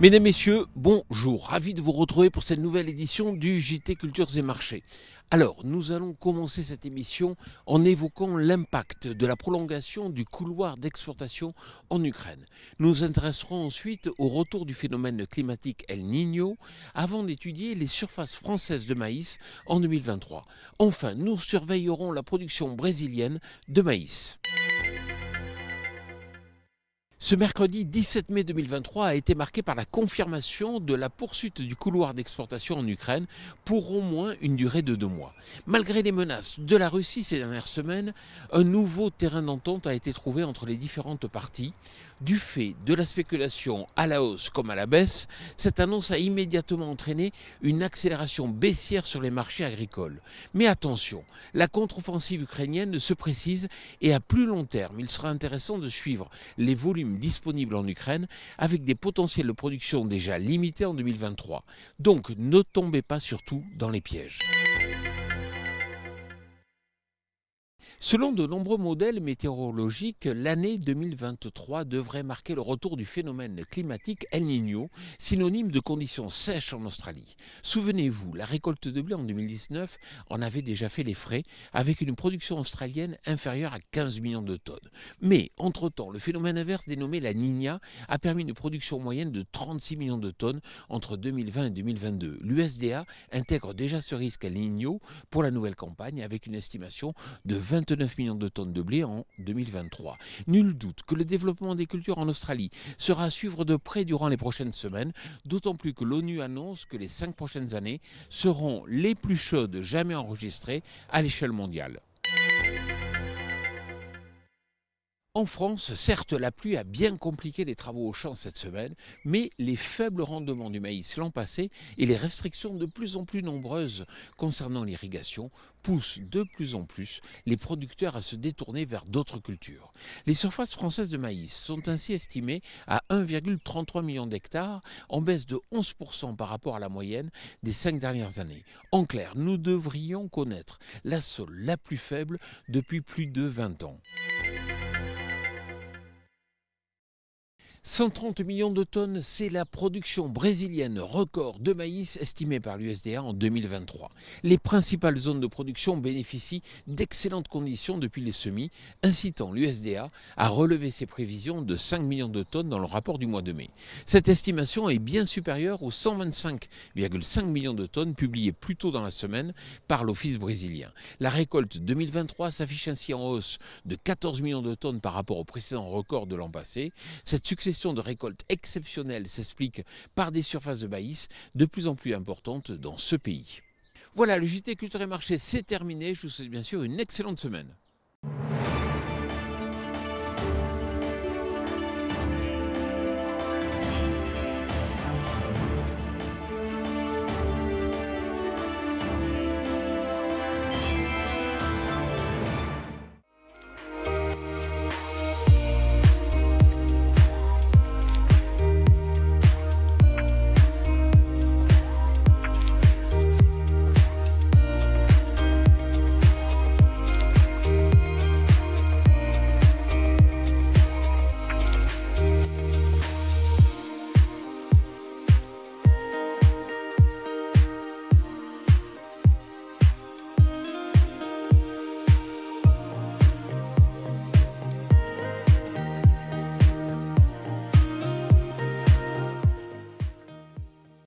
Mesdames, Messieurs, bonjour, ravi de vous retrouver pour cette nouvelle édition du JT Cultures et Marchés. Alors, nous allons commencer cette émission en évoquant l'impact de la prolongation du couloir d'exportation en Ukraine. Nous nous intéresserons ensuite au retour du phénomène climatique El Niño avant d'étudier les surfaces françaises de maïs en 2023. Enfin, nous surveillerons la production brésilienne de maïs. Ce mercredi 17 mai 2023 a été marqué par la confirmation de la poursuite du couloir d'exportation en Ukraine pour au moins une durée de 2 mois. Malgré les menaces de la Russie ces dernières semaines, un nouveau terrain d'entente a été trouvé entre les différentes parties. Du fait de la spéculation à la hausse comme à la baisse, cette annonce a immédiatement entraîné une accélération baissière sur les marchés agricoles. Mais attention, la contre-offensive ukrainienne se précise et à plus long terme, il sera intéressant de suivre les volumes disponibles en Ukraine avec des potentiels de production déjà limités en 2023. Donc ne tombez pas surtout dans les pièges. Selon de nombreux modèles météorologiques, l'année 2023 devrait marquer le retour du phénomène climatique El Niño, synonyme de conditions sèches en Australie. Souvenez-vous, la récolte de blé en 2019 en avait déjà fait les frais, avec une production australienne inférieure à 15 millions de tonnes. Mais, entre-temps, le phénomène inverse dénommé la Niña a permis une production moyenne de 36 millions de tonnes entre 2020 et 2022. L'USDA intègre déjà ce risque El Niño pour la nouvelle campagne avec une estimation de 29 millions de tonnes de blé en 2023. Nul doute que le développement des cultures en Australie sera à suivre de près durant les prochaines semaines, d'autant plus que l'ONU annonce que les 5 prochaines années seront les plus chaudes jamais enregistrées à l'échelle mondiale. En France, certes, la pluie a bien compliqué les travaux aux champs cette semaine, mais les faibles rendements du maïs l'an passé et les restrictions de plus en plus nombreuses concernant l'irrigation poussent de plus en plus les producteurs à se détourner vers d'autres cultures. Les surfaces françaises de maïs sont ainsi estimées à 1,33 million d'hectares, en baisse de 11% par rapport à la moyenne des 5 dernières années. En clair, nous devrions connaître la saule la plus faible depuis plus de 20 ans. 130 millions de tonnes, c'est la production brésilienne record de maïs estimée par l'USDA en 2023. Les principales zones de production bénéficient d'excellentes conditions depuis les semis, incitant l'USDA à relever ses prévisions de 5 millions de tonnes dans le rapport du mois de mai. Cette estimation est bien supérieure aux 125,5 millions de tonnes publiées plus tôt dans la semaine par l'Office brésilien. La récolte 2023 s'affiche ainsi en hausse de 14 millions de tonnes par rapport au précédent record de l'an passé. Cette succession de récoltes exceptionnelles s'explique par des surfaces de maïs de plus en plus importantes dans ce pays. Voilà, le JT Culture et Marché, c'est terminé. Je vous souhaite bien sûr une excellente semaine.